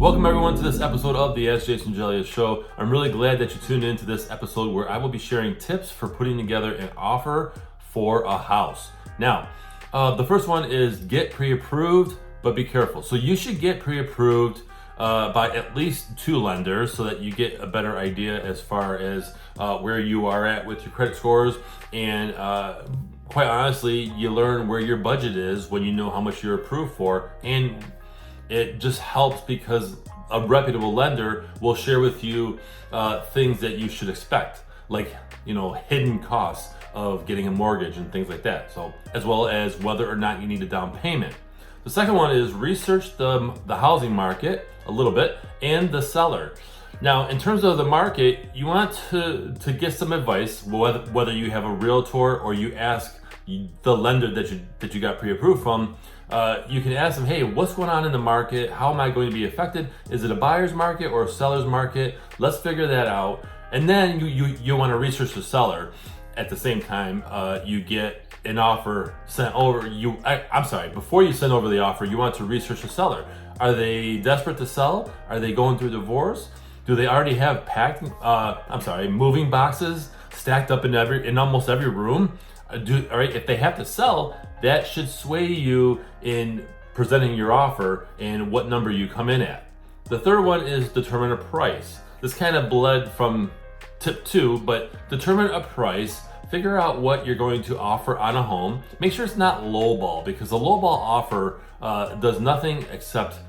Welcome everyone to this episode of the AskJasonGelios show. I'm really glad that you tuned into this episode where I will be sharing tips for putting together an offer for a house. Now, the first one is get pre-approved, but be careful. So you should get pre-approved by at least 2 lenders so that you get a better idea as far as where you are at with your credit scores, and quite honestly, you learn where your budget is when you know how much you're approved for, and it just helps because a reputable lender will share with you things that you should expect, like, hidden costs of getting a mortgage and things like that. So, as well as whether or not you need a down payment. The second one is research the housing market a little bit and the seller. Now, in terms of the market, you want to get some advice, whether you have a realtor or you ask the lender that you got pre-approved from. You can ask them, hey, what's going on in the market? How am I going to be affected? Is it a buyer's market or a seller's market? Let's figure that out. And then you want to research the seller. At the same time, you get an offer sent over. Before you send over the offer, you want to research the seller. Are they desperate to sell? Are they going through divorce? Do they already have moving boxes stacked up in almost every room? If they have to sell, that should sway you in presenting your offer and what number you come in at. The third one is determine a price. This kind of bled from tip 2, but determine a price. Figure out what you're going to offer on a home. Make sure it's not lowball, because the lowball offer does nothing except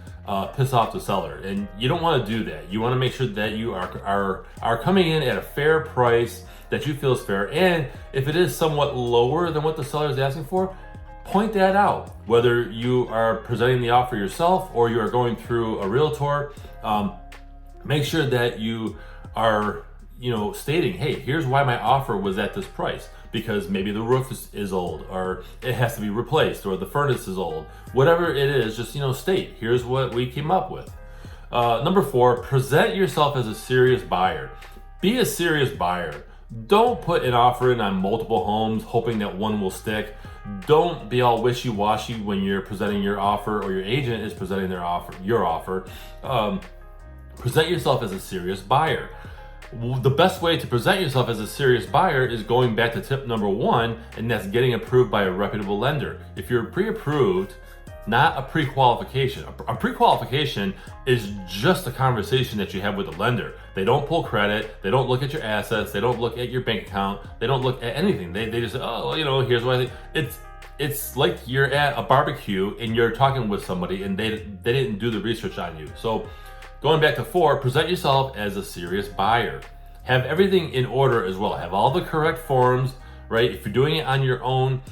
piss off the seller, and you don't want to do that. You want to make sure that you are coming in at a fair price that you feel is fair, and if it is somewhat lower than what the seller is asking for, point that out. Whether you are presenting the offer yourself or you are going through a realtor, make sure that you are stating, hey, here's why my offer was at this price, because maybe the roof is old, or it has to be replaced, or the furnace is old. Whatever it is, just state, here's what we came up with. Number 4, present yourself as a serious buyer. Be a serious buyer. Don't put an offer in on multiple homes hoping that one will stick. Don't be all wishy-washy when you're presenting your offer or your agent is presenting your offer. Present yourself as a serious buyer. The best way to present yourself as a serious buyer is going back to tip number 1, and that's getting approved by a reputable lender. If you're pre-approved, not a pre-qualification. A pre-qualification is just a conversation that you have with the lender. They don't pull credit, they don't look at your assets, they don't look at your bank account, they don't look at anything. They just say, oh, here's what I think. It's like you're at a barbecue and you're talking with somebody and they didn't do the research on you. So going back to 4, present yourself as a serious buyer. Have everything in order as well. Have all the correct forms, right? If you're doing it on your own,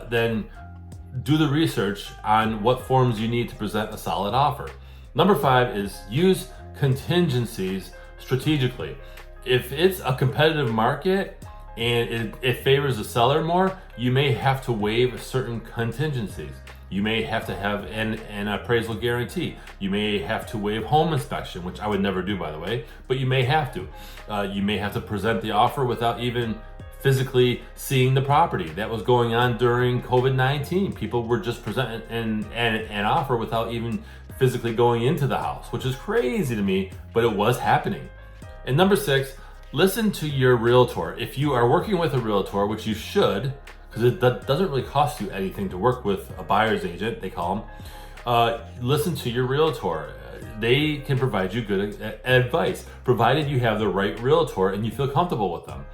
then do the research on what forms you need to present a solid offer. Number 5 is use contingencies strategically. If it's a competitive market and it favors the seller more, you may have to waive certain contingencies. You may have to have an appraisal guarantee. You may have to waive home inspection, which I would never do, by the way, but you may have to. You may have to present the offer without even physically seeing the property. That was going on during COVID-19. People were just presenting an offer without even physically going into the house, which is crazy to me, but it was happening. And number 6, listen to your realtor. If you are working with a realtor, which you should, because it doesn't really cost you anything to work with a buyer's agent, they call them, listen to your realtor. They can provide you good advice, provided you have the right realtor and you feel comfortable with them.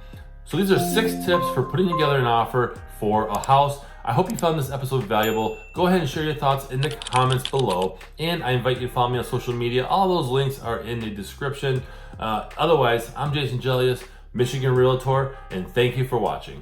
So these are 6 tips for putting together an offer for a house. I hope you found this episode valuable. Go ahead and share your thoughts in the comments below. And I invite you to follow me on social media. All those links are in the description. Otherwise, I'm Jason Gelios, Michigan Realtor, and thank you for watching.